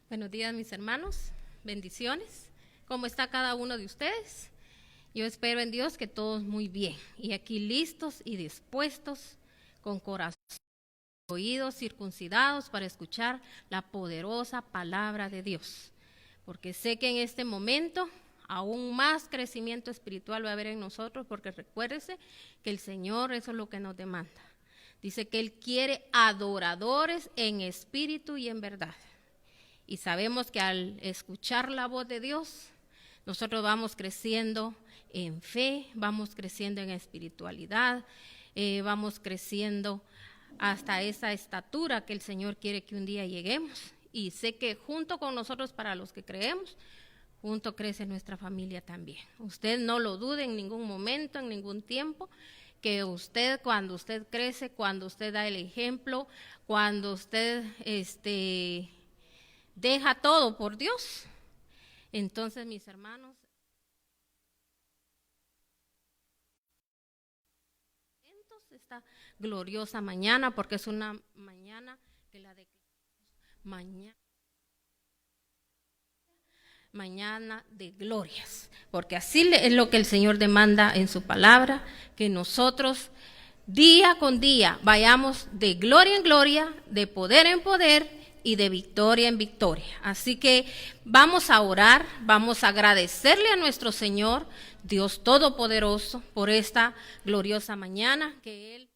Buenos días, mis hermanos, bendiciones. ¿Cómo está cada uno de ustedes? Yo espero en Dios que todos muy bien y aquí listos y dispuestos, con corazón, oídos circuncidados para escuchar la poderosa palabra de Dios. Porque sé que en este momento aún más crecimiento espiritual va a haber en nosotros, porque recuérdese que el Señor eso es lo que nos demanda. Dice que Él quiere adoradores en espíritu y en verdad. Y sabemos que al escuchar la voz de Dios, nosotros vamos creciendo en fe, vamos creciendo en espiritualidad, vamos creciendo hasta esa estatura que el Señor quiere que un día lleguemos. Y sé que junto con nosotros, para los que creemos, junto crece nuestra familia también. Usted no lo dude en ningún momento, en ningún tiempo, que usted, cuando usted crece, cuando usted da el ejemplo, cuando usted deja todo por Dios, entonces, mis hermanos, esta gloriosa mañana, porque es una mañana que la declaramos mañana de glorias, porque así es lo que el Señor demanda en su palabra, que nosotros día con día vayamos de gloria en gloria, de poder en poder y de victoria en victoria. Así que vamos a orar, vamos a agradecerle a nuestro Señor, Dios Todopoderoso, por esta gloriosa mañana que Él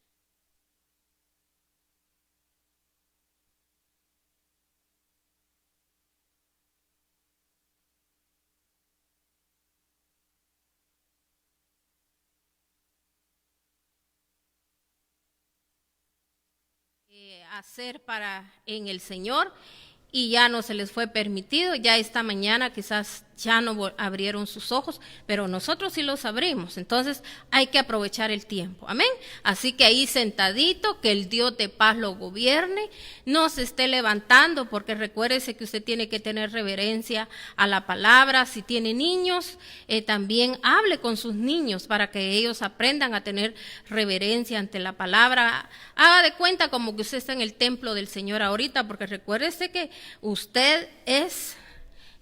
hacer para en el Señor, y ya no se les fue permitido. Ya esta mañana quizás ya no abrieron sus ojos, pero nosotros sí los abrimos. Entonces hay que aprovechar el tiempo, amén. Así que ahí sentadito, que el Dios de paz lo gobierne, no se esté levantando, porque recuérdese que usted tiene que tener reverencia a la palabra. Si tiene niños, también hable con sus niños para que ellos aprendan a tener reverencia ante la palabra. Haga de cuenta como que usted está en el templo del Señor ahorita, porque recuérdese que usted es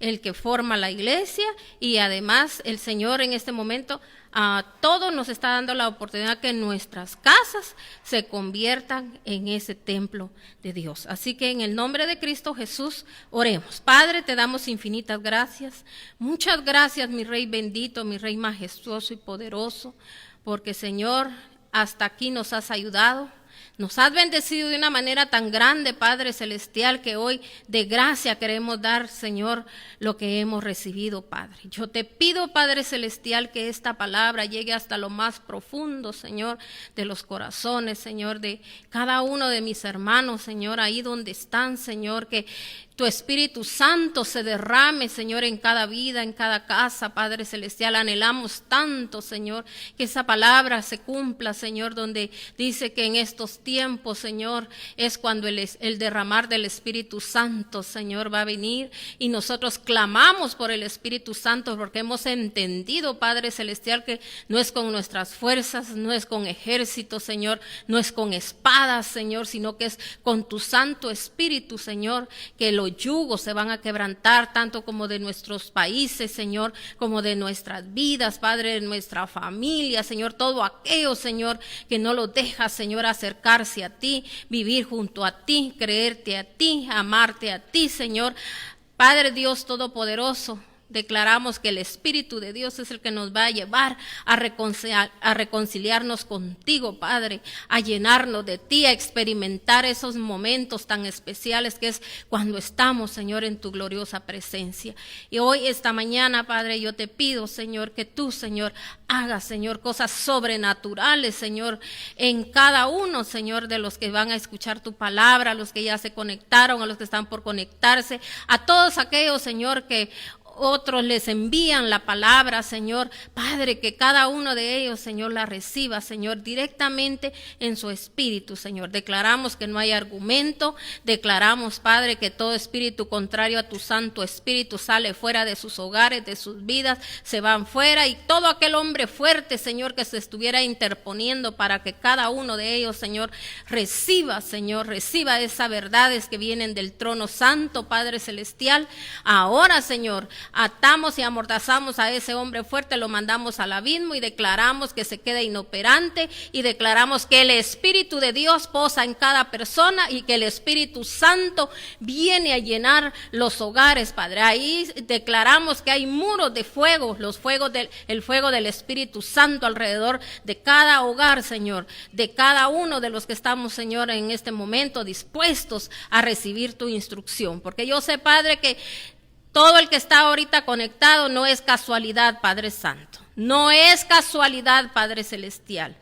el que forma la iglesia, y además el Señor en este momento a todos nos está dando la oportunidad que nuestras casas se conviertan en ese templo de Dios. Así que en el nombre de Cristo Jesús oremos. Padre, te damos infinitas gracias. Muchas gracias, mi Rey bendito, mi Rey majestuoso y poderoso, porque Señor, hasta aquí nos has ayudado. Nos has bendecido de una manera tan grande, Padre Celestial, que hoy de gracia queremos dar, Señor, lo que hemos recibido, Padre. Yo te pido, Padre Celestial, que esta palabra llegue hasta lo más profundo, Señor, de los corazones, Señor, de cada uno de mis hermanos, Señor, ahí donde están, Señor, que tu Espíritu Santo se derrame, Señor, en cada vida, en cada casa, Padre Celestial. Anhelamos tanto, Señor, que esa palabra se cumpla, Señor, donde dice que en estos tiempos, Señor, es cuando el derramar del Espíritu Santo, Señor, va a venir, y nosotros clamamos por el Espíritu Santo, porque hemos entendido, Padre Celestial, que no es con nuestras fuerzas, no es con ejércitos, Señor, no es con espadas, Señor, sino que es con tu Santo Espíritu, Señor, que los yugos se van a quebrantar, tanto como de nuestros países, Señor, como de nuestras vidas, Padre, de nuestra familia, Señor, todo aquello, Señor, que no lo deja, Señor, acercarse a ti, vivir junto a ti, creerte a ti, amarte a ti, Señor. Padre Dios Todopoderoso, declaramos que el Espíritu de Dios es el que nos va a llevar a reconciliarnos contigo, Padre, a llenarnos de ti, a experimentar esos momentos tan especiales que es cuando estamos, Señor, en tu gloriosa presencia. Y hoy, esta mañana, Padre, yo te pido, Señor, que tú, Señor, hagas, Señor, cosas sobrenaturales, Señor, en cada uno, Señor, de los que van a escuchar tu palabra, a los que ya se conectaron, a los que están por conectarse, a todos aquellos, Señor, que otros les envían la palabra, Señor. Padre, que cada uno de ellos, Señor, la reciba, Señor, directamente en su espíritu, Señor. Declaramos que no hay argumento, declaramos, Padre, que todo espíritu contrario a tu Santo Espíritu sale fuera de sus hogares, de sus vidas, se van fuera, y todo aquel hombre fuerte, Señor, que se estuviera interponiendo para que cada uno de ellos, Señor, reciba, Señor, reciba esas verdades que vienen del trono santo, Padre celestial. Ahora, Señor, atamos y amordazamos a ese hombre fuerte, lo mandamos al abismo y declaramos que se queda inoperante, y declaramos que el Espíritu de Dios posa en cada persona y que el Espíritu Santo viene a llenar los hogares, Padre. Ahí declaramos que hay muros de fuego, el fuego del Espíritu Santo alrededor de cada hogar, Señor, de cada uno de los que estamos, Señor, en este momento dispuestos a recibir tu instrucción, porque yo sé, Padre, que todo el que está ahorita conectado no es casualidad, Padre Santo. No es casualidad, Padre Celestial,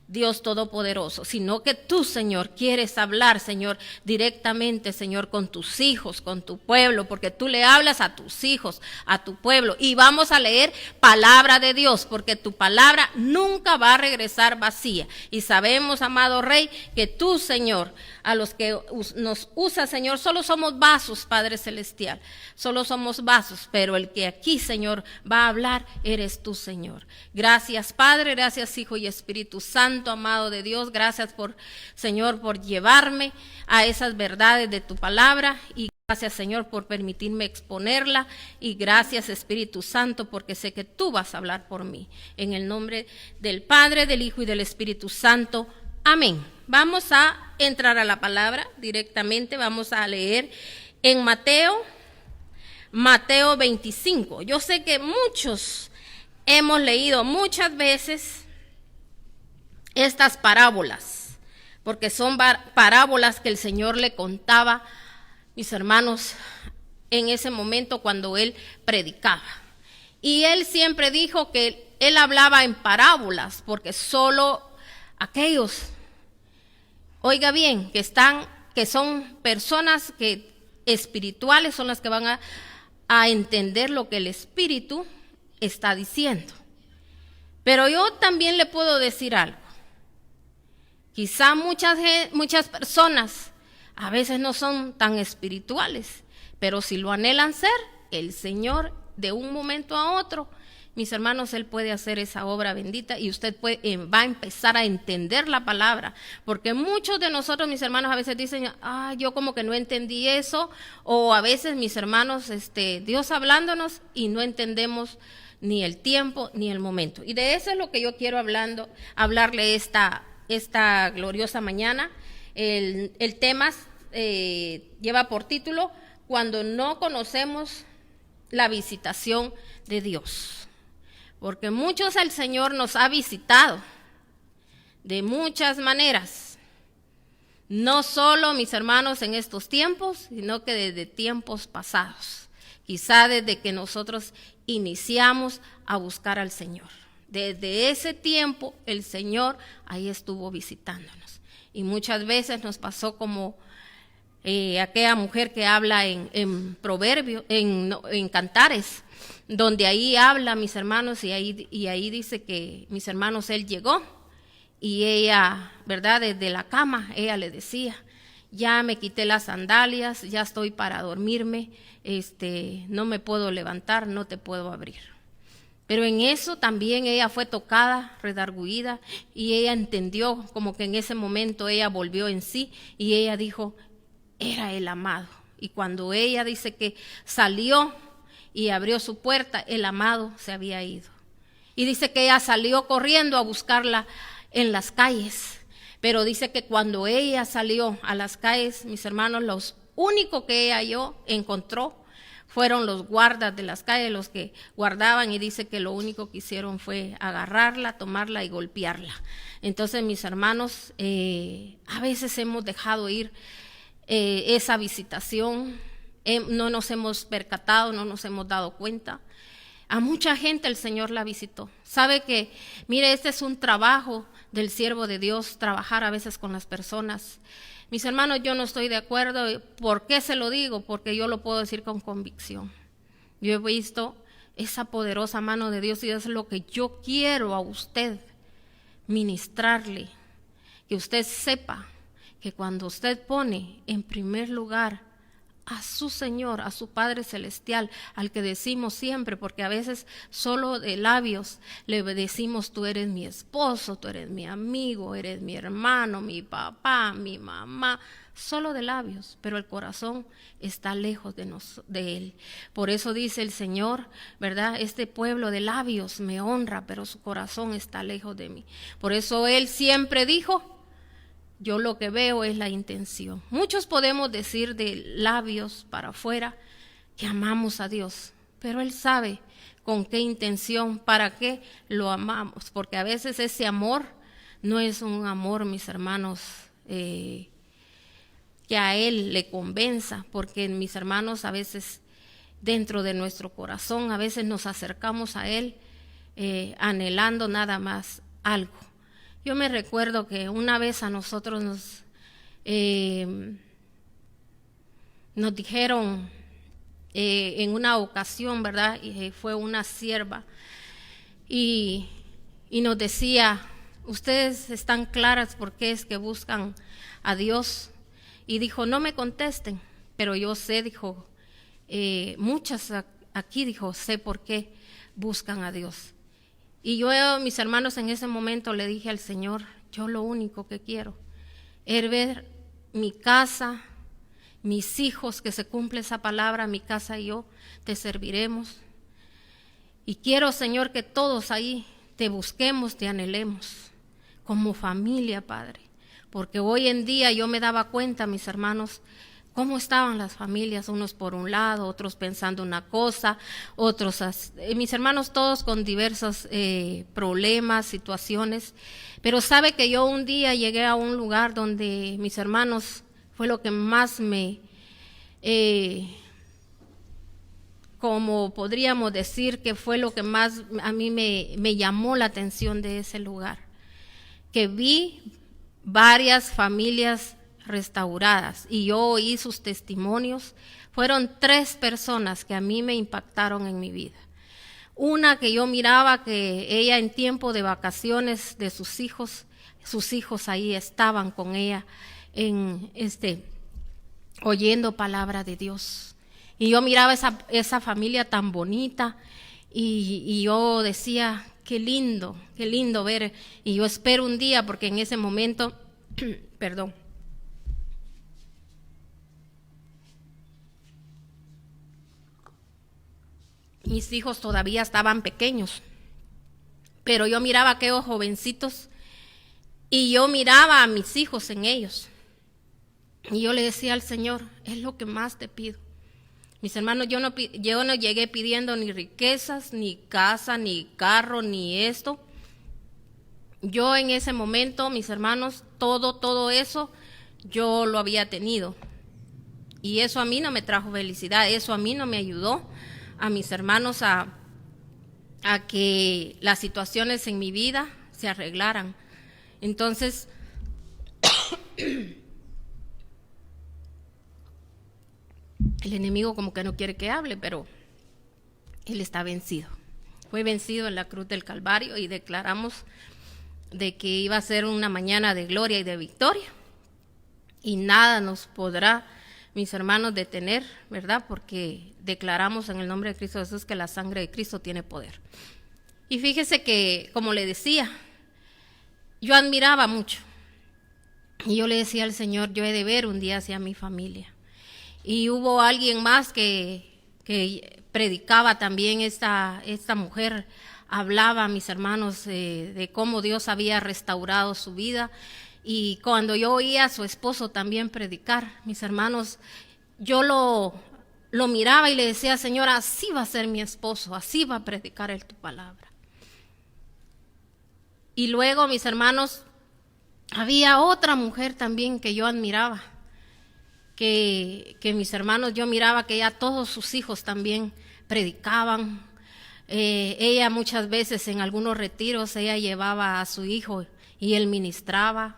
Dios Todopoderoso, sino que tú, Señor, quieres hablar, Señor, directamente, Señor, con tus hijos, con tu pueblo, porque tú le hablas a tus hijos, a tu pueblo. Y vamos a leer palabra de Dios, porque tu palabra nunca va a regresar vacía. Y sabemos, amado Rey, que tú, Señor, a los que nos usas, Señor, solo somos vasos, Padre Celestial, solo somos vasos, pero el que aquí, Señor, va a hablar eres tú, Señor. Gracias, Padre, gracias, Hijo y Espíritu Santo, amado de Dios, gracias por, Señor, por llevarme a esas verdades de tu palabra, y gracias, Señor, por permitirme exponerla, y gracias, Espíritu Santo, porque sé que tú vas a hablar por mí. En el nombre del Padre, del Hijo y del Espíritu Santo. Amén. Vamos a entrar a la palabra directamente. Vamos a leer en Mateo 25. Yo sé que muchos hemos leído muchas veces estas parábolas, porque son parábolas que el Señor le contaba, mis hermanos, en ese momento cuando Él predicaba. Y Él siempre dijo que Él hablaba en parábolas, porque solo aquellos, oiga bien, que son personas que espirituales son las que van a entender lo que el Espíritu está diciendo. Pero yo también le puedo decir algo. Quizá muchas personas a veces no son tan espirituales, pero si lo anhelan ser, el Señor de un momento a otro, mis hermanos, Él puede hacer esa obra bendita, y usted va a empezar a entender la palabra, porque muchos de nosotros, mis hermanos, a veces dicen, yo como que no entendí eso, o a veces, mis hermanos, Dios hablándonos y no entendemos ni el tiempo ni el momento. Y de eso es lo que yo quiero hablarle esta gloriosa mañana. El tema lleva por título: cuando no conocemos la visitación de Dios. Porque muchos el Señor nos ha visitado de muchas maneras. No solo, mis hermanos, en estos tiempos, sino que desde tiempos pasados. Quizá desde que nosotros iniciamos a buscar al Señor. Desde ese tiempo el Señor ahí estuvo visitándonos. Y muchas veces nos pasó como aquella mujer que habla en Proverbios, en Cantares, donde ahí habla, mis hermanos, y ahí dice que, mis hermanos, Él llegó y ella, ¿verdad?, desde la cama, ella le decía, ya me quité las sandalias, ya estoy para dormirme, no me puedo levantar, no te puedo abrir. Pero en eso también ella fue tocada, redarguida, y ella entendió como que en ese momento ella volvió en sí, y ella dijo, era el amado. Y cuando ella dice que salió y abrió su puerta, el amado se había ido. Y dice que ella salió corriendo a buscarla en las calles. Pero dice que cuando ella salió a las calles, mis hermanos, los únicos que ella encontró fueron los guardas de las calles, los que guardaban, y dice que lo único que hicieron fue agarrarla, tomarla y golpearla. Entonces, mis hermanos, a veces hemos dejado ir esa visitación, no nos hemos percatado, no nos hemos dado cuenta. A mucha gente el Señor la visitó. Sabe que, mire, este es un trabajo del siervo de Dios, trabajar a veces con las personas. Mis hermanos, yo no estoy de acuerdo. ¿Por qué se lo digo? Porque yo lo puedo decir con convicción. Yo he visto esa poderosa mano de Dios y es lo que yo quiero a usted ministrarle, que usted sepa que cuando usted pone en primer lugar a su Señor, a su Padre Celestial, al que decimos siempre, porque a veces solo de labios le decimos: tú eres mi esposo, tú eres mi amigo, eres mi hermano, mi papá, mi mamá, solo de labios, pero el corazón está lejos de Él. Por eso dice el Señor, ¿verdad? Este pueblo de labios me honra, pero su corazón está lejos de mí. Por eso Él siempre dijo: yo lo que veo es la intención. Muchos podemos decir de labios para afuera que amamos a Dios, pero Él sabe con qué intención, para qué lo amamos, porque a veces ese amor no es un amor, mis hermanos, que a Él le convenza, porque mis hermanos, a veces dentro de nuestro corazón, a veces nos acercamos a Él anhelando nada más algo. Yo me recuerdo que una vez a nosotros nos dijeron en una ocasión, ¿verdad? Y fue una sierva y nos decía: ustedes están claras por qué es que buscan a Dios. Y dijo: no me contesten, pero yo sé, dijo, muchas aquí, dijo, sé por qué buscan a Dios. Y yo, mis hermanos, en ese momento le dije al Señor: yo lo único que quiero es ver mi casa, mis hijos, que se cumple esa palabra: mi casa y yo te serviremos. Y quiero, Señor, que todos ahí te busquemos, te anhelemos como familia, Padre. Porque hoy en día yo me daba cuenta, mis hermanos, cómo estaban las familias, unos por un lado, otros pensando una cosa, otros, mis hermanos, todos con diversos problemas, situaciones. Pero sabe que yo un día llegué a un lugar donde, mis hermanos, fue lo que más me, como podríamos decir, que fue lo que más a mí me llamó la atención de ese lugar, que vi varias familias restauradas y yo oí sus testimonios. Fueron 3 personas que a mí me impactaron en mi vida. Una que yo miraba que ella en tiempo de vacaciones de sus hijos ahí estaban con ella en oyendo palabra de Dios. Y yo miraba esa familia tan bonita y yo decía: qué lindo ver. Y yo espero un día, porque en ese momento, perdón, mis hijos todavía estaban pequeños, pero yo miraba a aquellos jovencitos y yo miraba a mis hijos en ellos. Y yo le decía al Señor: es lo que más te pido. Mis hermanos, yo no llegué pidiendo ni riquezas, ni casa, ni carro, ni esto. Yo en ese momento, mis hermanos, todo eso yo lo había tenido. Y eso a mí no me trajo felicidad, eso a mí no me ayudó a mis hermanos a que las situaciones en mi vida se arreglaran. Entonces, el enemigo como que no quiere que hable, pero él está vencido. Fue vencido en la cruz del Calvario y declaramos de que iba a ser una mañana de gloria y de victoria. Y nada nos podrá, mis hermanos, detener, ¿verdad? Porque declaramos en el nombre de Cristo Jesús que la sangre de Cristo tiene poder. Y fíjese que, como le decía, yo admiraba mucho. Y yo le decía al Señor: yo he de ver un día hacia mi familia. Y hubo alguien más que predicaba también, esta mujer hablaba, mis hermanos, de cómo Dios había restaurado su vida. Y cuando yo oía a su esposo también predicar, mis hermanos, yo lo miraba y le decía: Señor, así va a ser mi esposo, así va a predicar él tu palabra. Y luego, mis hermanos, había otra mujer también que yo admiraba, que mis hermanos, yo miraba que ella, todos sus hijos también predicaban. Ella muchas veces en algunos retiros, ella llevaba a su hijo y él ministraba.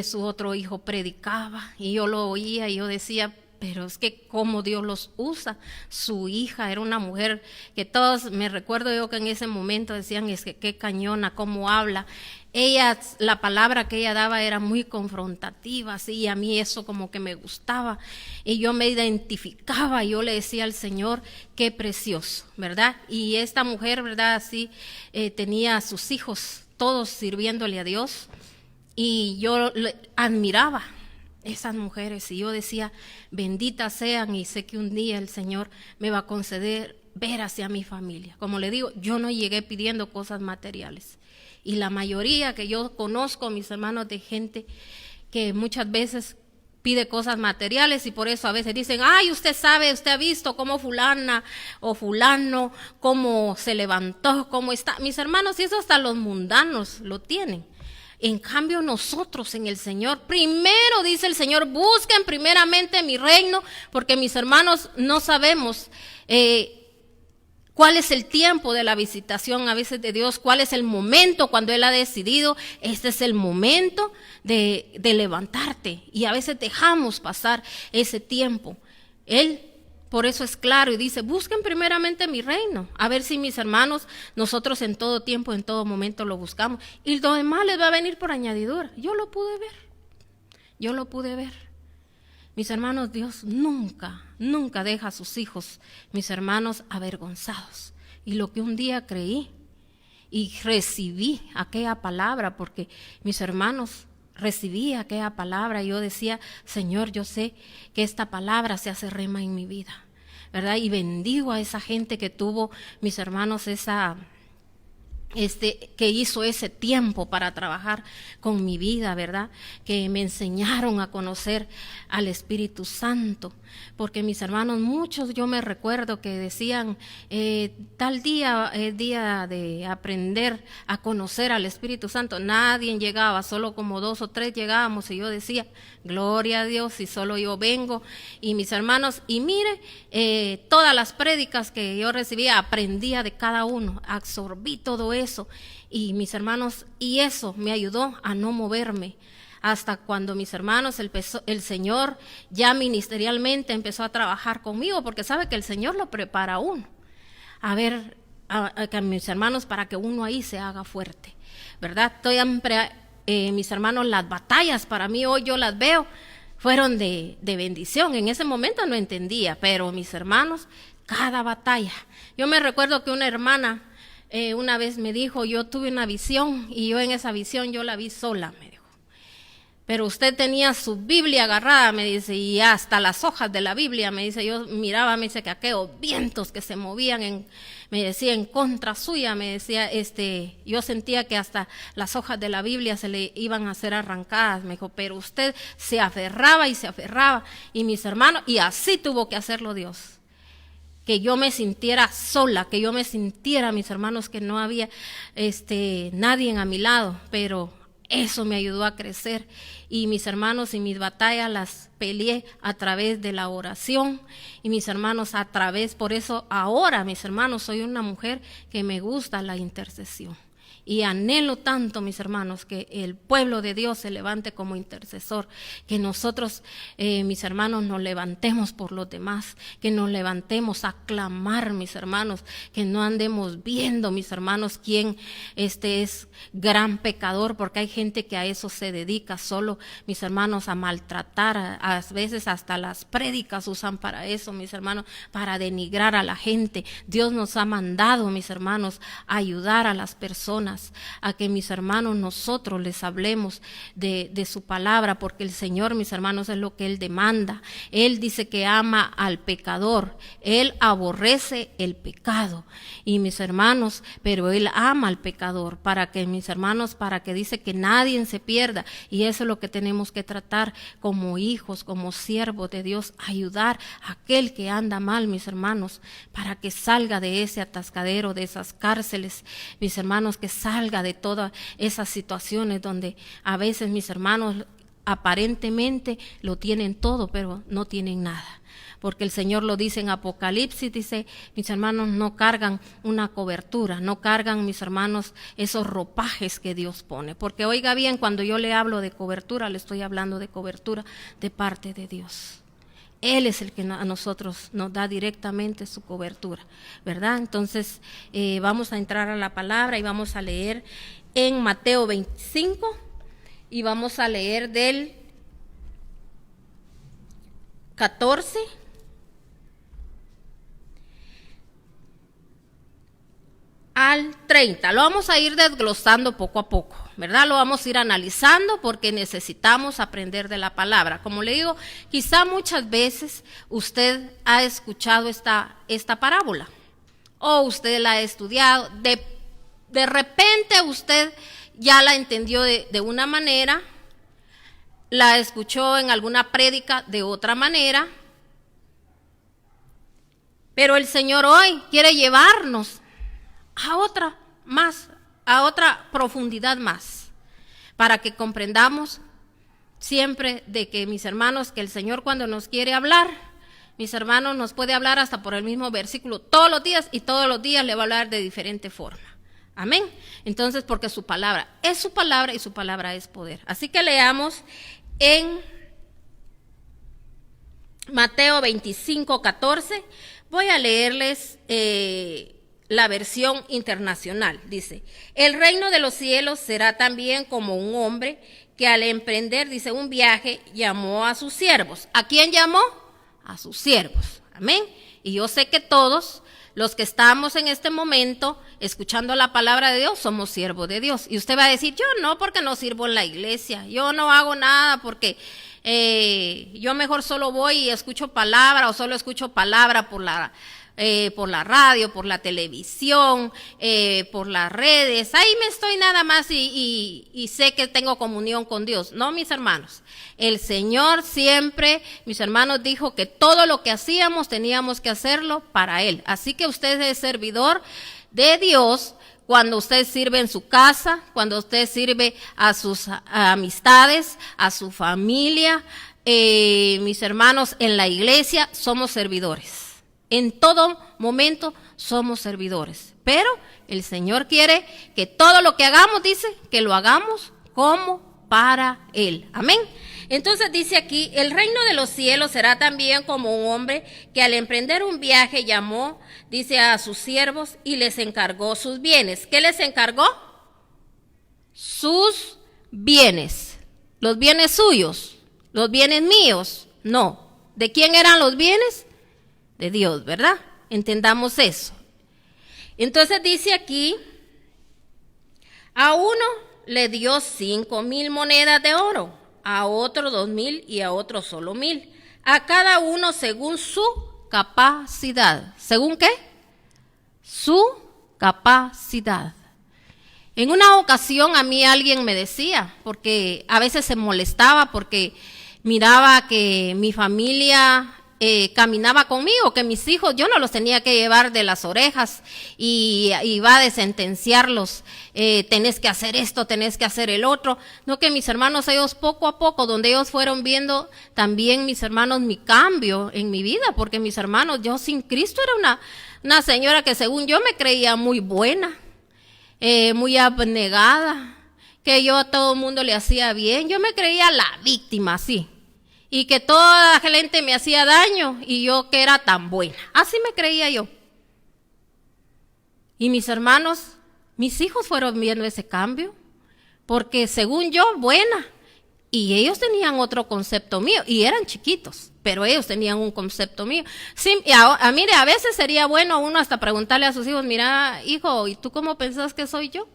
Su otro hijo predicaba y yo lo oía y yo decía: pero es que cómo Dios los usa. Su hija era una mujer que todos, me recuerdo yo que en ese momento decían, es que qué cañona, cómo habla. Ella, la palabra que ella daba era muy confrontativa, así, y a mí eso como que me gustaba, y yo me identificaba, yo le decía al Señor, qué precioso, ¿verdad? Y esta mujer, ¿verdad? Así, tenía a sus hijos, todos sirviéndole a Dios, y yo admiraba esas mujeres, y yo decía, benditas sean, y sé que un día el Señor me va a conceder ver hacia mi familia. Como le digo, yo no llegué pidiendo cosas materiales, y la mayoría que yo conozco, mis hermanos, de gente que muchas veces pide cosas materiales, y por eso a veces dicen, ay, usted sabe, usted ha visto cómo fulana o fulano, cómo se levantó, cómo está. Mis hermanos, y eso hasta los mundanos lo tienen. En cambio nosotros en el Señor, primero dice el Señor, busquen primeramente mi reino, porque mis hermanos no sabemos cuál es el tiempo de la visitación a veces de Dios, cuál es el momento cuando Él ha decidido, este es el momento de levantarte, y a veces dejamos pasar ese tiempo. Él por eso es claro y dice, busquen primeramente mi reino, a ver si mis hermanos, nosotros en todo tiempo, en todo momento lo buscamos, y lo demás les va a venir por añadidura. Yo lo pude ver. Mis hermanos, Dios nunca deja a sus hijos, mis hermanos, avergonzados. Y lo que un día creí y recibí aquella palabra, porque mis hermanos, recibí aquella palabra y yo decía, Señor, yo sé que esta palabra se hace rema en mi vida, ¿verdad? Y bendigo a esa gente que tuvo, mis hermanos, que hizo ese tiempo para trabajar con mi vida, ¿verdad? Que me enseñaron a conocer al Espíritu Santo, porque mis hermanos, muchos yo me recuerdo que decían, tal día es día de aprender a conocer al Espíritu Santo. Nadie llegaba, solo como 2 o 3 llegábamos, y yo decía, gloria a Dios, si solo yo vengo. Y mis hermanos, y mire, todas las prédicas que yo recibía, aprendía de cada uno, absorbí todo eso, y mis hermanos, y eso me ayudó a no moverme, hasta cuando mis hermanos, el Señor ya ministerialmente empezó a trabajar conmigo, porque sabe que el Señor lo prepara a uno, a ver, a mis hermanos, para que uno ahí se haga fuerte, ¿verdad? Mis hermanos, las batallas para mí hoy yo las veo, fueron de bendición. En ese momento no entendía, pero mis hermanos, cada batalla. Yo me recuerdo que una hermana una vez me dijo, yo tuve una visión, y yo en esa visión yo la vi sola, me dijo. Pero usted tenía su Biblia agarrada, me dice, y hasta las hojas de la Biblia, me dice, yo miraba, me dice, que aquellos vientos que se movían me decía, en contra suya, me decía, yo sentía que hasta las hojas de la Biblia se le iban a ser arrancadas, me dijo, pero usted se aferraba, y mis hermanos, y así tuvo que hacerlo Dios, que yo me sintiera sola, que yo me sintiera, mis hermanos, que no había nadie a mi lado, pero eso me ayudó a crecer, y mis hermanos, y mis batallas las peleé a través de la oración, y mis hermanos, por eso ahora, mis hermanos, soy una mujer que me gusta la intercesión. Y anhelo tanto, mis hermanos, que el pueblo de Dios se levante como intercesor, que nosotros, mis hermanos, nos levantemos por los demás, que nos levantemos a clamar, mis hermanos, que no andemos viendo, mis hermanos, quién es gran pecador, porque hay gente que a eso se dedica solo, mis hermanos, a maltratar, a veces hasta las prédicas usan para eso, mis hermanos, para denigrar a la gente. Dios nos ha mandado, mis hermanos, a ayudar a las personas, a que, mis hermanos, nosotros les hablemos de su palabra, porque el Señor, mis hermanos, es lo que Él demanda. Él dice que ama al pecador, Él aborrece el pecado, y mis hermanos, pero Él ama al pecador, para que, mis hermanos, para que dice que nadie se pierda, y eso es lo que tenemos que tratar como hijos, como siervos de Dios, ayudar a aquel que anda mal, mis hermanos, para que salga de ese atascadero, de esas cárceles, mis hermanos, que salga de todas esas situaciones donde a veces, mis hermanos, aparentemente lo tienen todo, pero no tienen nada. Porque el Señor lo dice en Apocalipsis, dice, mis hermanos, no cargan una cobertura, no cargan, mis hermanos, esos ropajes que Dios pone. Porque oiga bien, cuando yo le hablo de cobertura, le estoy hablando de cobertura de parte de Dios. Él es el que a nosotros nos da directamente su cobertura, ¿verdad? Entonces vamos a entrar a la palabra y vamos a leer en Mateo 25 y vamos a leer del 14 al 30. Lo vamos a ir desglosando poco a poco, ¿verdad? Lo vamos a ir analizando porque necesitamos aprender de la palabra. Como le digo, quizá muchas veces usted ha escuchado esta parábola o usted la ha estudiado. De repente usted ya la entendió de una manera, la escuchó en alguna prédica de otra manera, pero el Señor hoy quiere llevarnos a otra profundidad más, para que comprendamos siempre de que, mis hermanos, que el Señor cuando nos quiere hablar, mis hermanos, nos puede hablar hasta por el mismo versículo todos los días, y todos los días le va a hablar de diferente forma. Amén. Entonces, porque su palabra es su palabra y su palabra es poder. Así que leamos en Mateo 25, 14. Voy a leerles la versión internacional. Dice: el reino de los cielos será también como un hombre que al emprender, dice, un viaje, llamó a sus siervos. ¿A quién llamó? A sus siervos. Amén. Y yo sé que todos los que estamos en este momento escuchando la palabra de Dios somos siervos de Dios. Y usted va a decir: yo no, porque no sirvo en la iglesia, yo no hago nada porque yo mejor solo voy y escucho palabra, o solo escucho palabra por la radio, por la televisión, por las redes. Ahí me estoy nada más y sé que tengo comunión con Dios. No, mis hermanos, el Señor siempre, mis hermanos, dijo que todo lo que hacíamos teníamos que hacerlo para Él. Así que usted es servidor de Dios cuando usted sirve en su casa, cuando usted sirve a sus amistades, a su familia. Mis hermanos, en la iglesia somos servidores. En todo momento somos servidores, pero el Señor quiere que todo lo que hagamos, dice, que lo hagamos como para Él. Amén. Entonces dice aquí: el reino de los cielos será también como un hombre que al emprender un viaje llamó, dice, a sus siervos y les encargó sus bienes. ¿Qué les encargó? Sus bienes. Los bienes suyos, los bienes míos. No. ¿De quién eran los bienes? De Dios, ¿verdad? Entendamos eso. Entonces dice aquí: a uno le dio 5,000 monedas de oro, a otro 2,000 y a otro solo 1,000, a cada uno según su capacidad. ¿Según qué? Su capacidad. En una ocasión a mí alguien me decía, porque a veces se molestaba porque miraba que mi familia caminaba conmigo, que mis hijos yo no los tenía que llevar de las orejas y iba de sentenciarlos, tenés que hacer esto, tenés que hacer el otro. No, que mis hermanos, ellos poco a poco, donde ellos fueron viendo también, mis hermanos, mi cambio en mi vida, porque mis hermanos, yo sin Cristo era una señora que según yo me creía muy buena, muy abnegada, que yo a todo el mundo le hacía bien. Yo me creía la víctima, sí, y que toda la gente me hacía daño y yo que era tan buena. Así me creía yo. Y mis hermanos, mis hijos fueron viendo ese cambio, porque según yo, buena, y ellos tenían otro concepto mío, y eran chiquitos, pero ellos tenían un concepto mío. Sí, mire, a veces sería bueno uno hasta preguntarle a sus hijos: mira, hijo, ¿y tú cómo pensás que soy yo?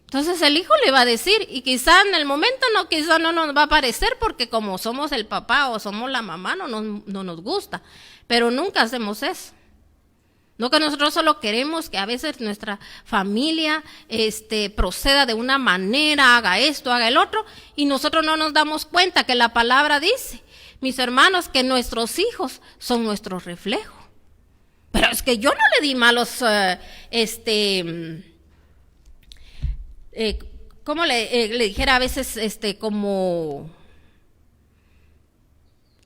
Entonces el hijo le va a decir, y quizá en el momento quizá no nos va a parecer, porque como somos el papá o somos la mamá, no nos gusta, pero nunca hacemos eso. No, que nosotros solo queremos que a veces nuestra familia proceda de una manera, haga esto, haga el otro, y nosotros no nos damos cuenta que la palabra dice, mis hermanos, que nuestros hijos son nuestro reflejo. Pero es que yo no le di malos, ¿cómo le dijera a veces, como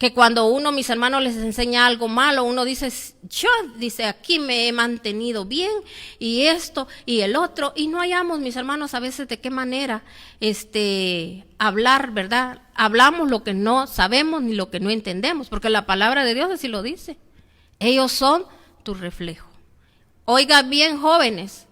que cuando uno, mis hermanos, les enseña algo malo, uno dice, yo, dice, aquí me he mantenido bien, y esto, y el otro, y no hallamos, mis hermanos, a veces de qué manera, hablar, ¿verdad? Hablamos lo que no sabemos ni lo que no entendemos, porque la palabra de Dios así lo dice. Ellos son tu reflejo. Oiga bien, jóvenes,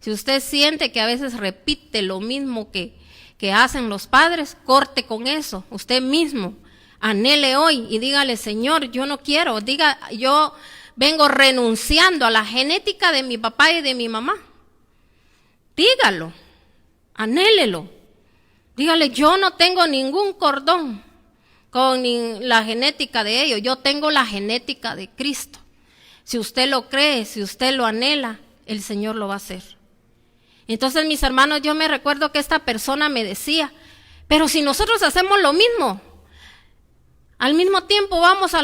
si usted siente que a veces repite lo mismo que hacen los padres, corte con eso, usted mismo. Anhele hoy y dígale, Señor, yo no quiero, diga, yo vengo renunciando a la genética de mi papá y de mi mamá. Dígalo, anhélelo. Dígale, yo no tengo ningún cordón con la genética de ellos, yo tengo la genética de Cristo. Si usted lo cree, si usted lo anhela, el Señor lo va a hacer. Entonces, mis hermanos, yo me recuerdo que esta persona me decía, pero si nosotros hacemos lo mismo, al mismo tiempo vamos a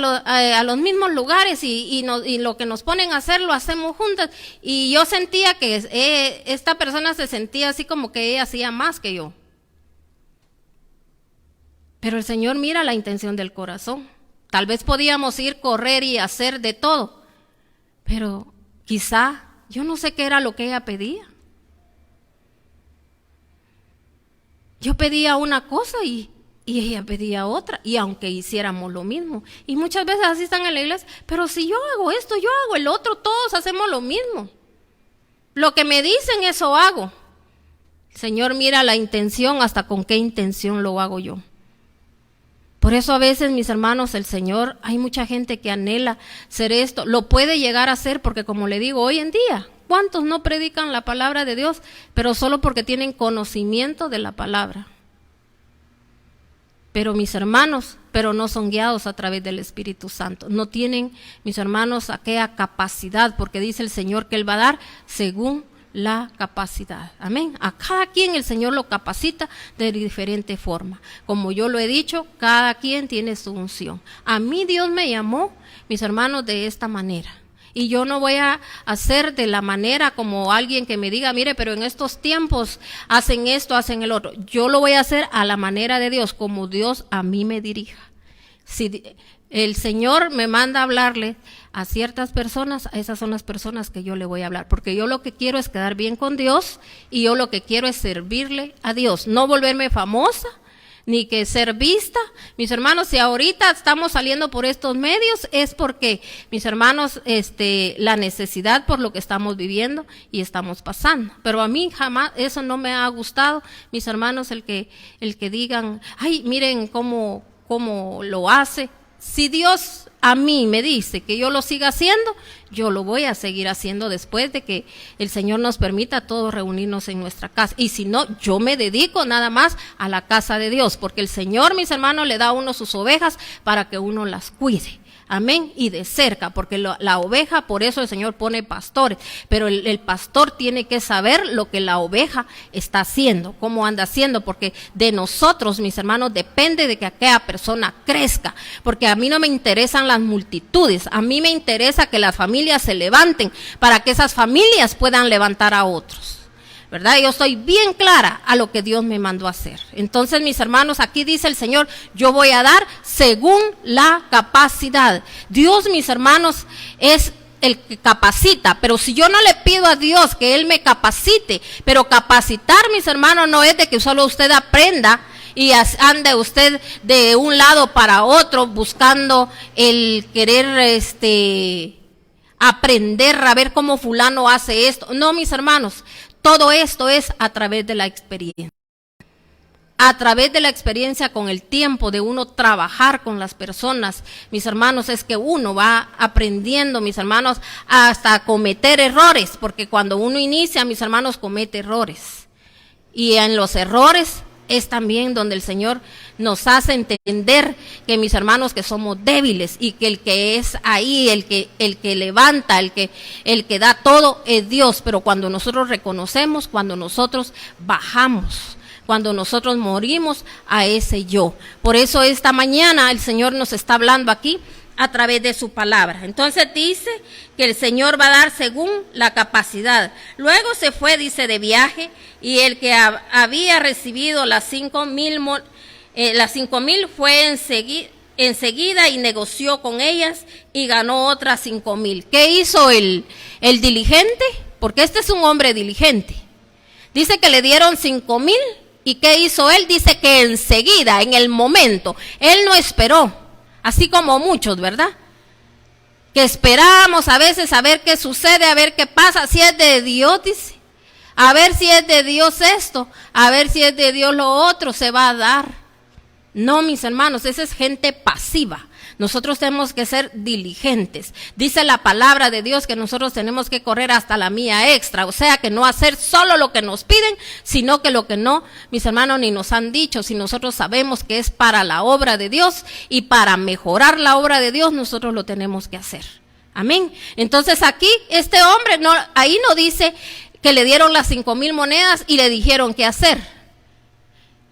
los mismos lugares y lo que nos ponen a hacer lo hacemos juntas. Y yo sentía que esta persona se sentía así como que ella hacía más que yo. Pero el Señor mira la intención del corazón. Tal vez podíamos ir, correr y hacer de todo. Pero quizá, yo no sé qué era lo que ella pedía. Yo pedía una cosa y ella pedía otra, y aunque hiciéramos lo mismo, y muchas veces así están en la iglesia, pero si yo hago esto, yo hago el otro, todos hacemos lo mismo. Lo que me dicen, eso hago. El Señor mira la intención, hasta con qué intención lo hago yo. Por eso a veces, mis hermanos, el Señor, hay mucha gente que anhela ser esto, lo puede llegar a ser, porque como le digo, hoy en día, ¿cuántos no predican la palabra de Dios, pero solo porque tienen conocimiento de la palabra? Pero mis hermanos, pero no son guiados a través del Espíritu Santo. No tienen, mis hermanos, aquella capacidad, porque dice el Señor que Él va a dar según la capacidad. Amén. A cada quien el Señor lo capacita de diferente forma. Como yo lo he dicho, cada quien tiene su unción. A mí Dios me llamó, mis hermanos, de esta manera. Y yo no voy a hacer de la manera como alguien que me diga, mire, pero en estos tiempos hacen esto, hacen el otro. Yo lo voy a hacer a la manera de Dios, como Dios a mí me dirija. Si el Señor me manda a hablarle a ciertas personas, a esas son las personas que yo le voy a hablar. Porque yo lo que quiero es quedar bien con Dios, y yo lo que quiero es servirle a Dios. No volverme famosa, ni que ser vista. Mis hermanos, si ahorita estamos saliendo por estos medios, es porque, mis hermanos, la necesidad por lo que estamos viviendo y estamos pasando. Pero a mí jamás, eso no me ha gustado, mis hermanos, el que digan, ay, miren cómo lo hace. Si Dios a mí me dice que yo lo siga haciendo, yo lo voy a seguir haciendo después de que el Señor nos permita a todos reunirnos en nuestra casa. Y si no, yo me dedico nada más a la casa de Dios, porque el Señor, mis hermanos, le da a uno sus ovejas para que uno las cuide. Amén, y de cerca, porque la oveja, por eso el Señor pone pastores, pero el pastor tiene que saber lo que la oveja está haciendo, cómo anda haciendo, porque de nosotros, mis hermanos, depende de que aquella persona crezca, porque a mí no me interesan las multitudes, a mí me interesa que las familias se levanten, para que esas familias puedan levantar a otros. ¿Verdad? Yo estoy bien clara a lo que Dios me mandó a hacer. Entonces, mis hermanos, aquí dice el Señor, yo voy a dar según la capacidad. Dios, mis hermanos, es el que capacita, pero si yo no le pido a Dios que Él me capacite, pero capacitar, mis hermanos, no es de que solo usted aprenda y ande usted de un lado para otro buscando el querer aprender a ver cómo fulano hace esto. No, mis hermanos, todo esto es a través de la experiencia. A través de la experiencia, con el tiempo de uno trabajar con las personas, mis hermanos, es que uno va aprendiendo, mis hermanos, hasta cometer errores, porque cuando uno inicia, mis hermanos, comete errores. Y en los errores es también donde el Señor nos hace entender que, mis hermanos, que somos débiles, y que el que es ahí, el que levanta, el que da todo es Dios. Pero cuando nosotros reconocemos, cuando nosotros bajamos, cuando nosotros morimos a ese yo. Por eso esta mañana el Señor nos está hablando aquí a través de su palabra. Entonces dice que el Señor va a dar según la capacidad. Luego se fue, dice, de viaje, y el que había recibido las 5,000 fue enseguida y negoció con ellas y ganó otras 5,000. ¿Qué hizo el diligente? Porque este es un hombre diligente. Dice que le dieron 5,000. ¿Y qué hizo él? Dice que enseguida, en el momento, él no esperó, así como muchos, ¿verdad? Que esperamos a veces a ver qué sucede, a ver qué pasa, si es de Dios, dice, a ver si es de Dios esto, a ver si es de Dios lo otro, se va a dar. No, mis hermanos, esa es gente pasiva. Nosotros tenemos que ser diligentes. Dice la palabra de Dios que nosotros tenemos que correr hasta la milla extra, o sea, que no hacer solo lo que nos piden, sino que lo que no, mis hermanos, ni nos han dicho. Si nosotros sabemos que es para la obra de Dios y para mejorar la obra de Dios, nosotros lo tenemos que hacer. Amén. Entonces aquí este hombre, ahí no dice que le dieron las 5,000 monedas y le dijeron qué hacer.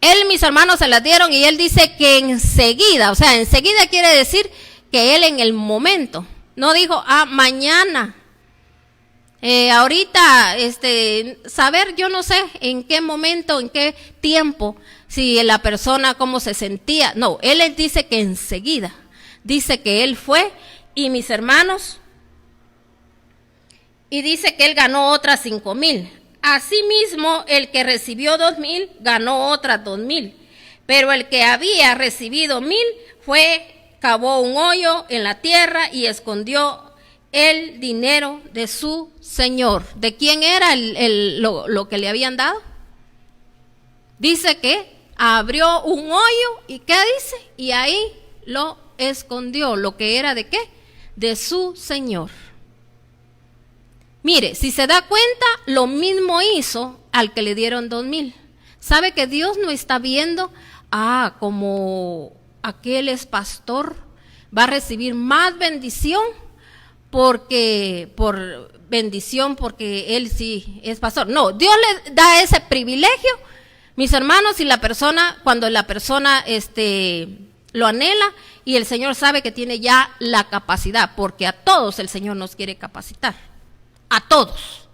Él, mis hermanos, se las dieron y él dice que enseguida, o sea, enseguida quiere decir que él en el momento, no dijo, mañana, ahorita, saber, yo no sé en qué momento, en qué tiempo, si la persona cómo se sentía. No, él les dice que enseguida, dice que él fue y mis hermanos, y dice que él ganó otras 5,000. Asimismo, el que recibió 2,000 ganó otras 2,000, pero el que había recibido 1,000 cavó un hoyo en la tierra y escondió el dinero de su señor. ¿De quién era lo que le habían dado? Dice que abrió un hoyo y ¿qué dice? Y ahí lo escondió, lo que era de qué, de su señor. Mire, si se da cuenta, lo mismo hizo al que le dieron 2,000. ¿Sabe que Dios no está viendo? Como aquel es pastor, va a recibir más bendición por bendición porque él sí es pastor. No, Dios le da ese privilegio, mis hermanos, y cuando la persona lo anhela y el Señor sabe que tiene ya la capacidad, porque a todos el Señor nos quiere capacitar. A todos.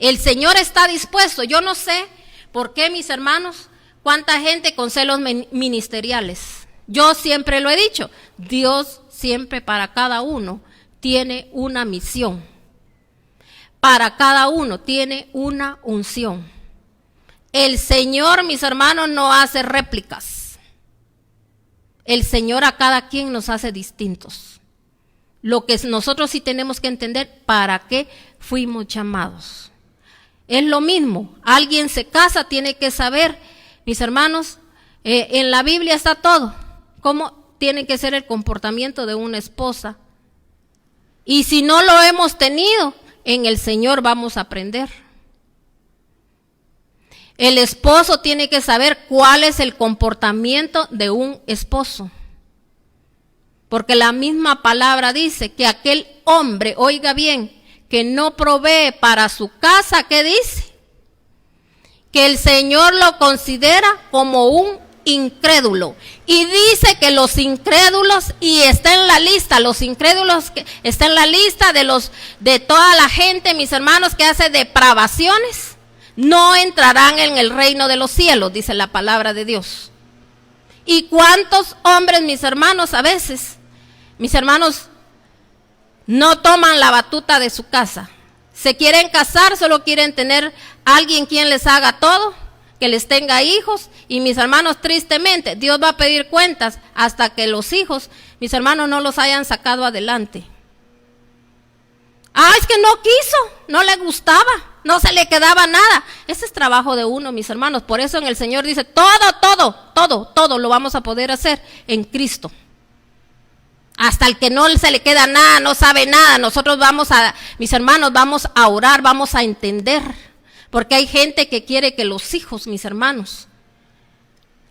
El Señor está dispuesto. Yo no sé por qué, mis hermanos, cuánta gente con celos ministeriales. Yo siempre lo he dicho, Dios siempre para cada uno tiene una misión. Para cada uno tiene una unción. El Señor, mis hermanos, no hace réplicas. El Señor a cada quien nos hace distintos. Lo que nosotros sí tenemos que entender, ¿para qué fuimos llamados? Es lo mismo, alguien se casa, tiene que saber, mis hermanos, en la Biblia está todo, cómo tiene que ser el comportamiento de una esposa. Y si no lo hemos tenido, en el Señor vamos a aprender. El esposo tiene que saber cuál es el comportamiento de un esposo. Porque la misma palabra dice que aquel hombre, oiga bien, que no provee para su casa, ¿qué dice? Que el Señor lo considera como un incrédulo. Y dice que los incrédulos, y está en la lista, los incrédulos que está en la lista de toda la gente, mis hermanos, que hace depravaciones, no entrarán en el reino de los cielos, dice la palabra de Dios. ¿Y cuántos hombres, mis hermanos, a veces, mis hermanos, no toman la batuta de su casa? Se quieren casar, solo quieren tener a alguien quien les haga todo, que les tenga hijos, y mis hermanos, tristemente, Dios va a pedir cuentas hasta que los hijos, mis hermanos, no los hayan sacado adelante. Es que no quiso, no le gustaba, no se le quedaba nada. Ese es trabajo de uno, mis hermanos. Por eso en el Señor dice, todo lo vamos a poder hacer en Cristo. Hasta el que no se le queda nada, no sabe nada, nosotros mis hermanos, vamos a orar, vamos a entender. Porque hay gente que quiere que los hijos, mis hermanos,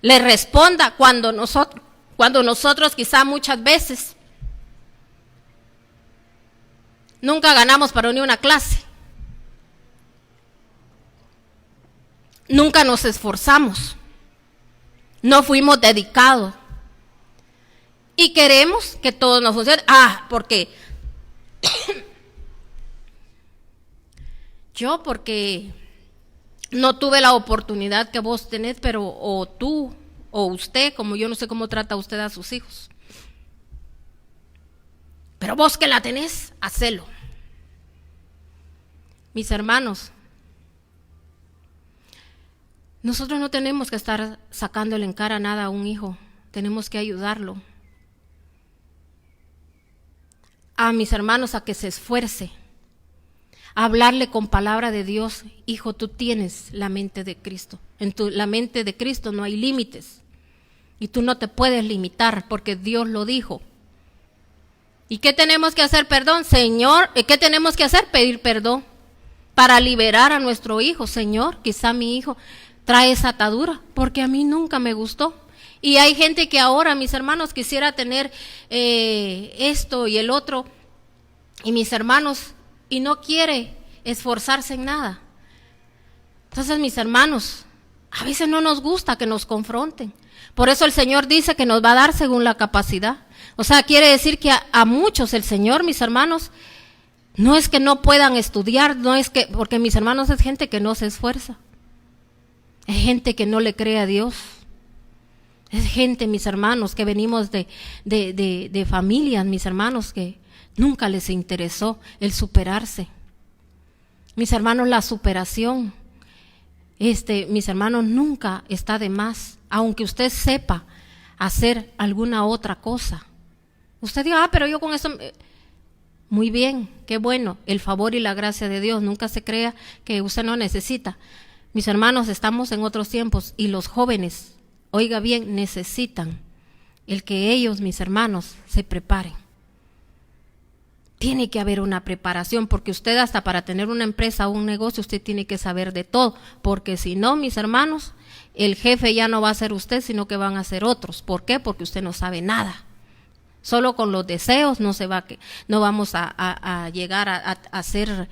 le responda cuando nosotros quizá muchas veces nunca ganamos para ni una clase. Nunca nos esforzamos. No fuimos dedicados. Y queremos que todo nos funcione. Porque porque no tuve la oportunidad que vos tenés, pero o tú o usted, como yo no sé cómo trata usted a sus hijos. Pero vos que la tenés, hacelo. Mis hermanos, nosotros no tenemos que estar sacándole en cara nada a un hijo. Tenemos que ayudarlo. A mis hermanos a que se esfuerce. A hablarle con palabra de Dios. Hijo, tú tienes la mente de Cristo. La mente de Cristo no hay límites. Y tú no te puedes limitar porque Dios lo dijo. ¿Y qué tenemos que hacer? Perdón, Señor. ¿Qué tenemos que hacer? Pedir perdón. Para liberar a nuestro hijo. Señor, quizá mi hijo trae esa atadura porque a mí nunca me gustó. Y hay gente que ahora, mis hermanos, quisiera tener esto y el otro. Y mis hermanos, y no quiere esforzarse en nada. Entonces, mis hermanos, a veces no nos gusta que nos confronten. Por eso el Señor dice que nos va a dar según la capacidad. O sea, quiere decir que a muchos el Señor, mis hermanos, no es que no puedan estudiar, no es que, porque mis hermanos es gente que no se esfuerza. Es gente que no le cree a Dios. Es gente, mis hermanos, que venimos de familias, mis hermanos, que nunca les interesó el superarse. Mis hermanos, la superación, mis hermanos, nunca está de más, aunque usted sepa hacer alguna otra cosa. Usted diga, pero yo con eso, muy bien, qué bueno, el favor y la gracia de Dios, nunca se crea que usted no necesita. Mis hermanos, estamos en otros tiempos y los jóvenes, oiga bien, necesitan el que ellos, mis hermanos, se preparen. Tiene que haber una preparación, porque usted hasta para tener una empresa o un negocio, usted tiene que saber de todo, porque si no, mis hermanos, el jefe ya no va a ser usted, sino que van a ser otros. ¿Por qué? Porque usted no sabe nada. Solo con los deseos no vamos a llegar a hacer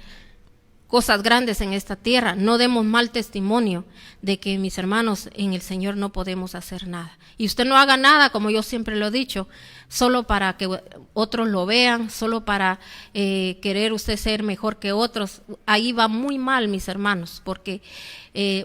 cosas grandes en esta tierra. No demos mal testimonio de que, mis hermanos, en el Señor no podemos hacer nada. Y usted no haga nada, como yo siempre lo he dicho, solo para que otros lo vean, solo para querer usted ser mejor que otros. Ahí va muy mal, mis hermanos, porque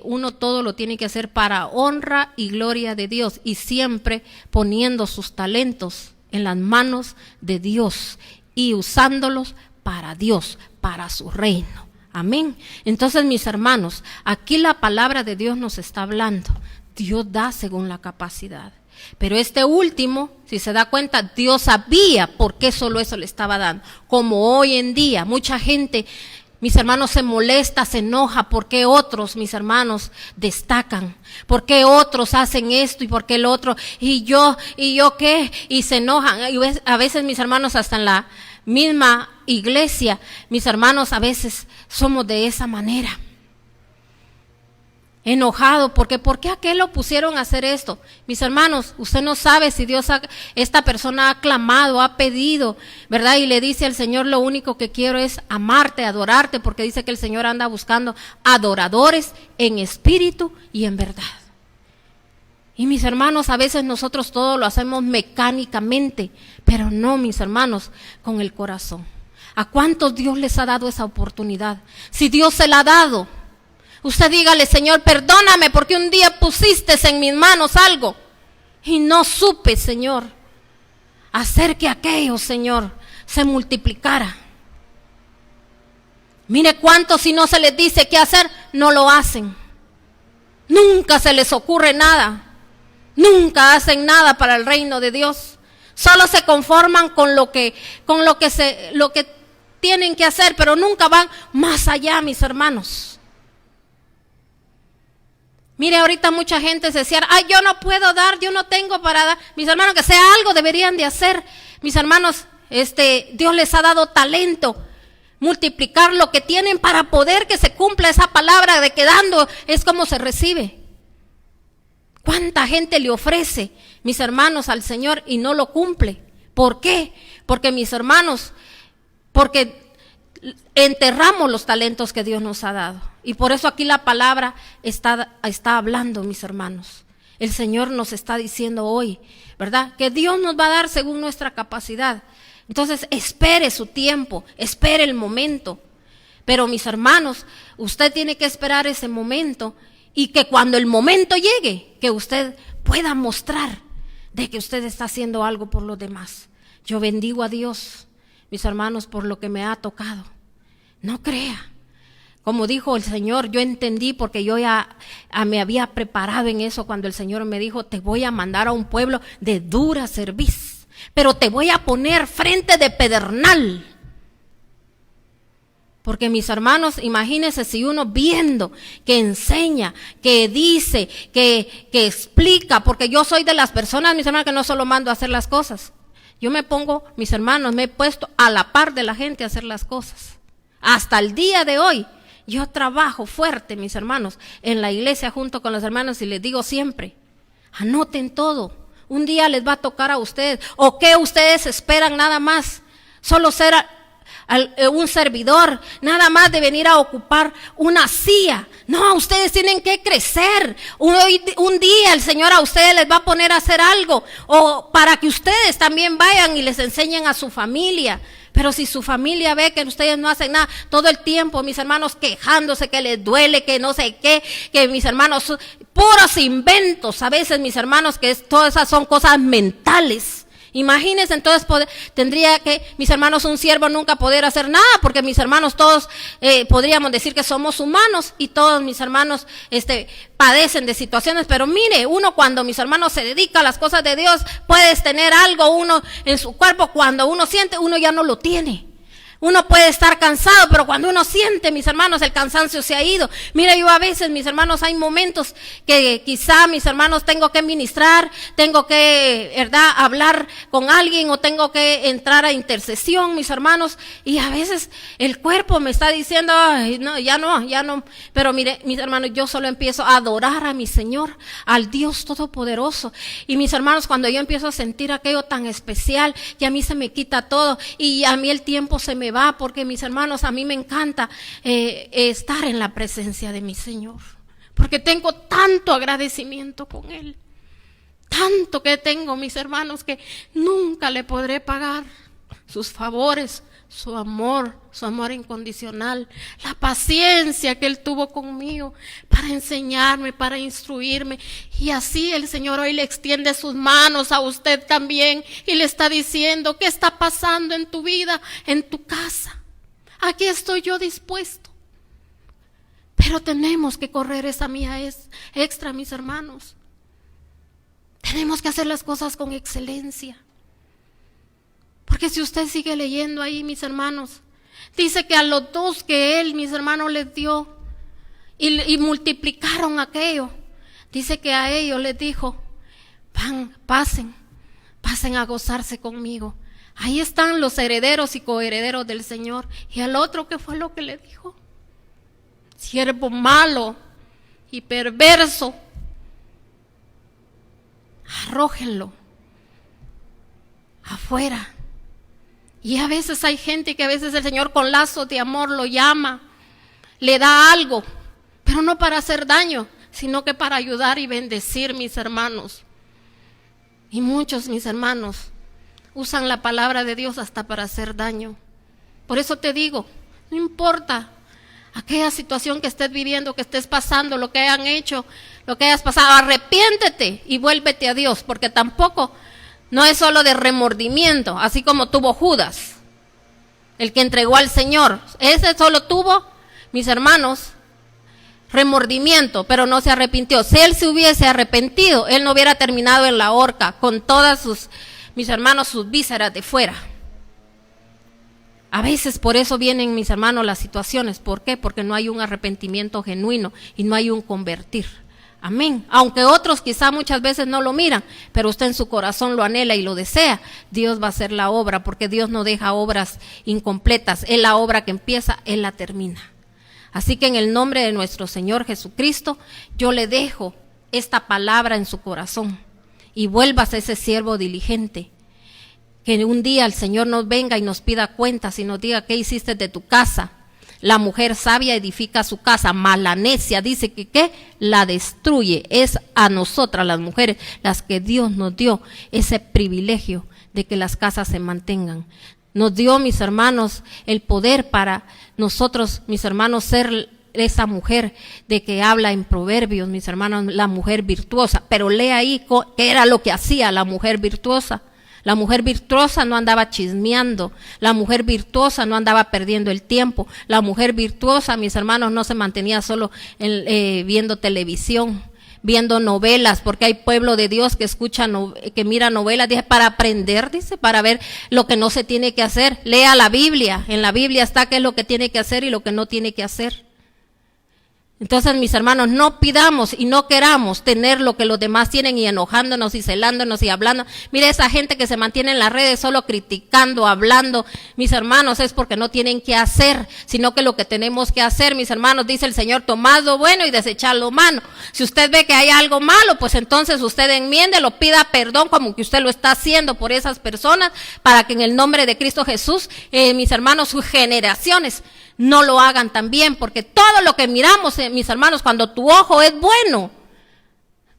uno todo lo tiene que hacer para honra y gloria de Dios, y siempre poniendo sus talentos en las manos de Dios y usándolos para Dios, para su reino. Amén. Entonces, mis hermanos, aquí la palabra de Dios nos está hablando. Dios da según la capacidad. Pero este último, si se da cuenta, Dios sabía por qué solo eso le estaba dando. Como hoy en día, mucha gente, mis hermanos, se molesta, se enoja, porque otros, mis hermanos, destacan, porque otros hacen esto y porque el otro, y yo qué, y se enojan. Y a veces, mis hermanos, hasta en la misma iglesia, mis hermanos, a veces somos de esa manera. Enojado, porque ¿por qué a qué lo pusieron a hacer esto? Mis hermanos, usted no sabe si esta persona ha clamado, ha pedido, ¿verdad? Y le dice al Señor, lo único que quiero es amarte, adorarte, porque dice que el Señor anda buscando adoradores en espíritu y en verdad. Y mis hermanos, a veces nosotros todo lo hacemos mecánicamente, pero no, mis hermanos, con el corazón. ¿A cuántos Dios les ha dado esa oportunidad? Si Dios se la ha dado, usted dígale, Señor, perdóname porque un día pusiste en mis manos algo y no supe, Señor, hacer que aquello, Señor, se multiplicara. Mire cuántos, si no se les dice qué hacer, no lo hacen. Nunca se les ocurre nada. Nunca hacen nada para el reino de Dios. Solo se conforman con lo que tienen que hacer, pero nunca van más allá, mis hermanos. Mire, ahorita mucha gente se cierra, yo no puedo dar, yo no tengo para dar. Mis hermanos, que sea algo deberían de hacer. Mis hermanos, Dios les ha dado talento, multiplicar lo que tienen para poder que se cumpla esa palabra de que dando es como se recibe. ¿Cuánta gente le ofrece, mis hermanos, al Señor y no lo cumple? ¿Por qué? Porque, mis hermanos, porque enterramos los talentos que Dios nos ha dado. Y por eso aquí la palabra está hablando, mis hermanos. El Señor nos está diciendo hoy, ¿verdad? Que Dios nos va a dar según nuestra capacidad. Entonces, espere su tiempo, espere el momento. Pero, mis hermanos, usted tiene que esperar ese momento y que cuando el momento llegue, que usted pueda mostrar de que usted está haciendo algo por los demás. Yo bendigo a Dios, mis hermanos, por lo que me ha tocado. No crea. Como dijo el Señor, yo entendí porque yo ya me había preparado en eso cuando el Señor me dijo, te voy a mandar a un pueblo de dura cerviz, pero te voy a poner frente de pedernal. Porque mis hermanos, imagínense si uno viendo, que enseña, que dice, que explica, porque yo soy de las personas, mis hermanos, que no solo mando a hacer las cosas. Yo me pongo, mis hermanos, me he puesto a la par de la gente a hacer las cosas. Hasta el día de hoy, yo trabajo fuerte, mis hermanos, en la iglesia junto con los hermanos y les digo siempre, anoten todo. Un día les va a tocar a ustedes. ¿O qué ustedes esperan nada más? Solo ser un servidor, nada más de venir a ocupar una silla. No, ustedes tienen que crecer. Un día el Señor a ustedes les va a poner a hacer algo, o para que ustedes también vayan y les enseñen a su familia. Pero si su familia ve que ustedes no hacen nada, todo el tiempo, mis hermanos, quejándose que les duele, que no sé qué, que mis hermanos, puros inventos, a veces mis hermanos, que todas esas son cosas mentales. Imagínense, entonces tendría que, mis hermanos, un siervo nunca poder hacer nada, porque mis hermanos todos podríamos decir que somos humanos y todos mis hermanos padecen de situaciones, pero mire, uno cuando mis hermanos se dedica a las cosas de Dios, puedes tener algo uno en su cuerpo, cuando uno siente, uno ya no lo tiene. Uno puede estar cansado, pero cuando uno siente, mis hermanos, el cansancio se ha ido. Mira, yo a veces, mis hermanos, hay momentos que quizá, mis hermanos, tengo que ministrar, tengo que, ¿verdad?, hablar con alguien o tengo que entrar a intercesión, mis hermanos, y a veces el cuerpo me está diciendo, ay, no, ya no. Pero mire, mis hermanos, yo solo empiezo a adorar a mi Señor, al Dios Todopoderoso. Y mis hermanos, cuando yo empiezo a sentir aquello tan especial, que a mí se me quita todo y a mí el tiempo se me va, porque mis hermanos, a mí me encanta estar en la presencia de mi Señor, porque tengo tanto agradecimiento con Él, tanto que tengo, mis hermanos, que nunca le podré pagar sus favores, su amor incondicional, la paciencia que Él tuvo conmigo para enseñarme, para instruirme. Y así el Señor hoy le extiende sus manos a usted también y le está diciendo, ¿qué está pasando en tu vida, en tu casa? Aquí estoy yo dispuesto. Pero tenemos que correr esa milla extra, mis hermanos. Tenemos que hacer las cosas con excelencia. Porque si usted sigue leyendo ahí, mis hermanos, dice que a los dos que Él, mis hermanos, les dio y multiplicaron aquello, dice que a ellos les dijo, pasen a gozarse conmigo. Ahí están los herederos y coherederos del Señor. Y al otro, ¿qué fue lo que le dijo? Siervo malo y perverso, arrójenlo afuera. Y a veces hay gente que a veces el Señor con lazos de amor lo llama, le da algo, pero no para hacer daño, sino que para ayudar y bendecir, mis hermanos. Y muchos, mis hermanos, usan la palabra de Dios hasta para hacer daño. Por eso te digo, no importa aquella situación que estés viviendo, que estés pasando, lo que hayan hecho, lo que hayas pasado, arrepiéntete y vuélvete a Dios, porque tampoco no es solo de remordimiento, así como tuvo Judas, el que entregó al Señor. Ese solo tuvo, mis hermanos, remordimiento, pero no se arrepintió. Si él se hubiese arrepentido, él no hubiera terminado en la horca con todas mis hermanos, sus vísceras de fuera. A veces por eso vienen, mis hermanos, las situaciones. ¿Por qué? Porque no hay un arrepentimiento genuino y no hay un convertir. Amén. Aunque otros quizá muchas veces no lo miran, pero usted en su corazón lo anhela y lo desea, Dios va a hacer la obra, porque Dios no deja obras incompletas. Él la obra que empieza, Él la termina. Así que en el nombre de nuestro Señor Jesucristo, yo le dejo esta palabra en su corazón y vuélvase ese siervo diligente. Que un día el Señor nos venga y nos pida cuentas y nos diga qué hiciste de tu casa. La mujer sabia edifica su casa, mas la necia dice que ¿qué? La destruye. Es a nosotras las mujeres las que Dios nos dio ese privilegio de que las casas se mantengan. Nos dio, mis hermanos, el poder para nosotros, mis hermanos, ser esa mujer de que habla en Proverbios, mis hermanos, la mujer virtuosa. Pero lee ahí qué era lo que hacía la mujer virtuosa. La mujer virtuosa no andaba chismeando. La mujer virtuosa no andaba perdiendo el tiempo. La mujer virtuosa, mis hermanos, no se mantenía solo viendo televisión, viendo novelas, porque hay pueblo de Dios que escucha, que mira novelas, dice, para aprender, dice, para ver lo que no se tiene que hacer. Lea la Biblia, en la Biblia está qué es lo que tiene que hacer y lo que no tiene que hacer. Entonces, mis hermanos, no pidamos y no queramos tener lo que los demás tienen y enojándonos y celándonos y hablando. Mire, esa gente que se mantiene en las redes solo criticando, hablando, mis hermanos, es porque no tienen que hacer, sino que lo que tenemos que hacer, mis hermanos, dice el Señor, tomad lo bueno y desechad lo malo. Si usted ve que hay algo malo, pues entonces usted enmiéndelo, pida perdón como que usted lo está haciendo por esas personas, para que en el nombre de Cristo Jesús, mis hermanos, sus generaciones no lo hagan también, porque todo lo que miramos, mis hermanos, cuando tu ojo es bueno,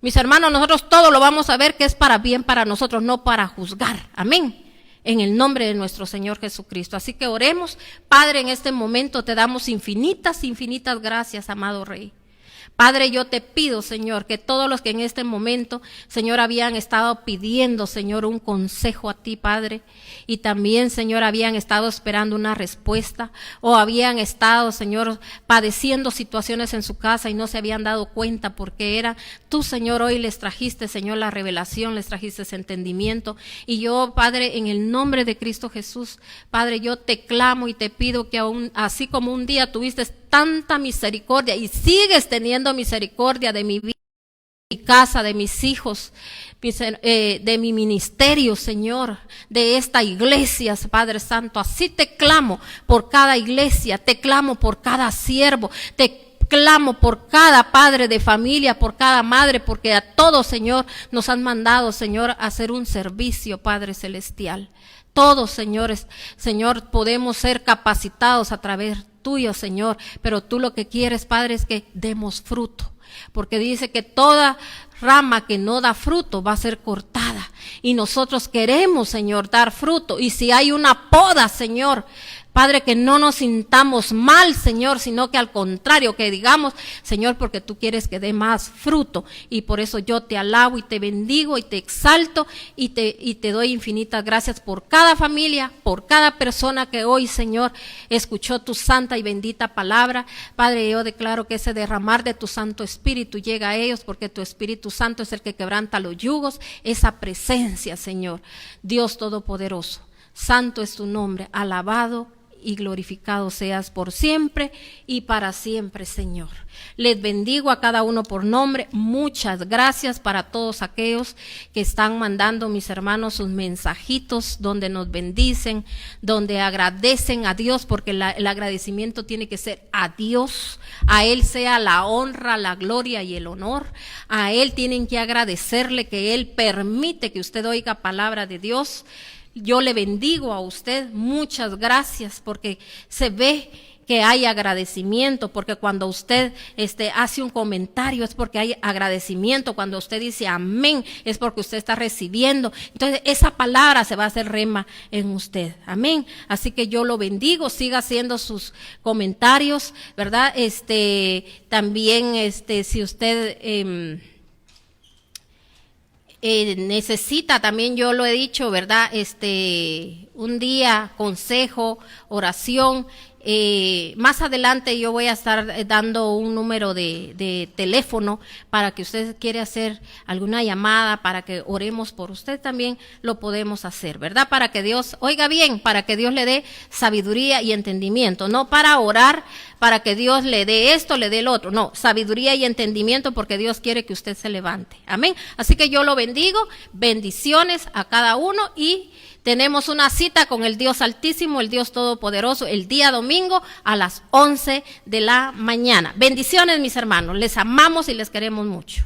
mis hermanos, nosotros todo lo vamos a ver que es para bien para nosotros, no para juzgar. Amén. En el nombre de nuestro Señor Jesucristo. Así que oremos. Padre, en este momento te damos infinitas, infinitas gracias, amado Rey. Padre, yo te pido, Señor, que todos los que en este momento, Señor, habían estado pidiendo, Señor, un consejo a ti, Padre, y también, Señor, habían estado esperando una respuesta, o habían estado, Señor, padeciendo situaciones en su casa y no se habían dado cuenta porque era tú, Señor, hoy les trajiste, Señor, la revelación, les trajiste ese entendimiento, y yo, Padre, en el nombre de Cristo Jesús, Padre, yo te clamo y te pido que aún, así como un día tuviste tanta misericordia y sigues teniendo misericordia de mi vida, de mi casa, de mis hijos, de mi ministerio, Señor, de esta iglesia, Padre Santo, así te clamo por cada iglesia, te clamo por cada siervo, te clamo por cada padre de familia, por cada madre, porque a todos, Señor, nos han mandado, Señor, a hacer un servicio, Padre Celestial. Todos, señores, Señor, podemos ser capacitados a través tuyo, Señor, pero tú lo que quieres, Padre, es que demos fruto, porque dice que toda rama que no da fruto va a ser cortada, y nosotros queremos, Señor, dar fruto, y si hay una poda, Señor, Padre, que no nos sintamos mal, Señor, sino que al contrario, que digamos, Señor, porque tú quieres que dé más fruto, y por eso yo te alabo y te bendigo y te exalto y te doy infinitas gracias por cada familia, por cada persona que hoy, Señor, escuchó tu santa y bendita palabra. Padre, yo declaro que ese derramar de tu Santo Espíritu llega a ellos, porque tu Espíritu Santo es el que quebranta los yugos, esa presencia, Señor, Dios Todopoderoso. Santo es tu nombre, alabado y glorificado seas por siempre y para siempre, Señor. Les bendigo a cada uno por nombre. Muchas gracias para todos aquellos que están mandando, mis hermanos, sus mensajitos donde nos bendicen, donde agradecen a Dios, porque el agradecimiento tiene que ser a Dios. A Él sea la honra, la gloria y el honor. A Él tienen que agradecerle que Él permite que usted oiga palabra de Dios. Yo le bendigo a usted, muchas gracias, porque se ve que hay agradecimiento, porque cuando usted hace un comentario es porque hay agradecimiento, cuando usted dice amén es porque usted está recibiendo, entonces esa palabra se va a hacer rema en usted, amén. Así que yo lo bendigo, siga haciendo sus comentarios, ¿verdad? También si usted necesita, también yo lo he dicho, ¿verdad? Un día, consejo, oración. Más adelante yo voy a estar dando un número de teléfono para que usted quiere hacer alguna llamada, para que oremos por usted, también lo podemos hacer, ¿verdad? Para que Dios, oiga bien, para que Dios le dé sabiduría y entendimiento, no para orar, para que Dios le dé esto, le dé el otro, no, sabiduría y entendimiento, porque Dios quiere que usted se levante, amén. Así que yo lo bendigo, bendiciones a cada uno, y tenemos una cita con el Dios Altísimo, el Dios Todopoderoso, el día domingo a las 11 de la mañana. Bendiciones, mis hermanos. Les amamos y les queremos mucho.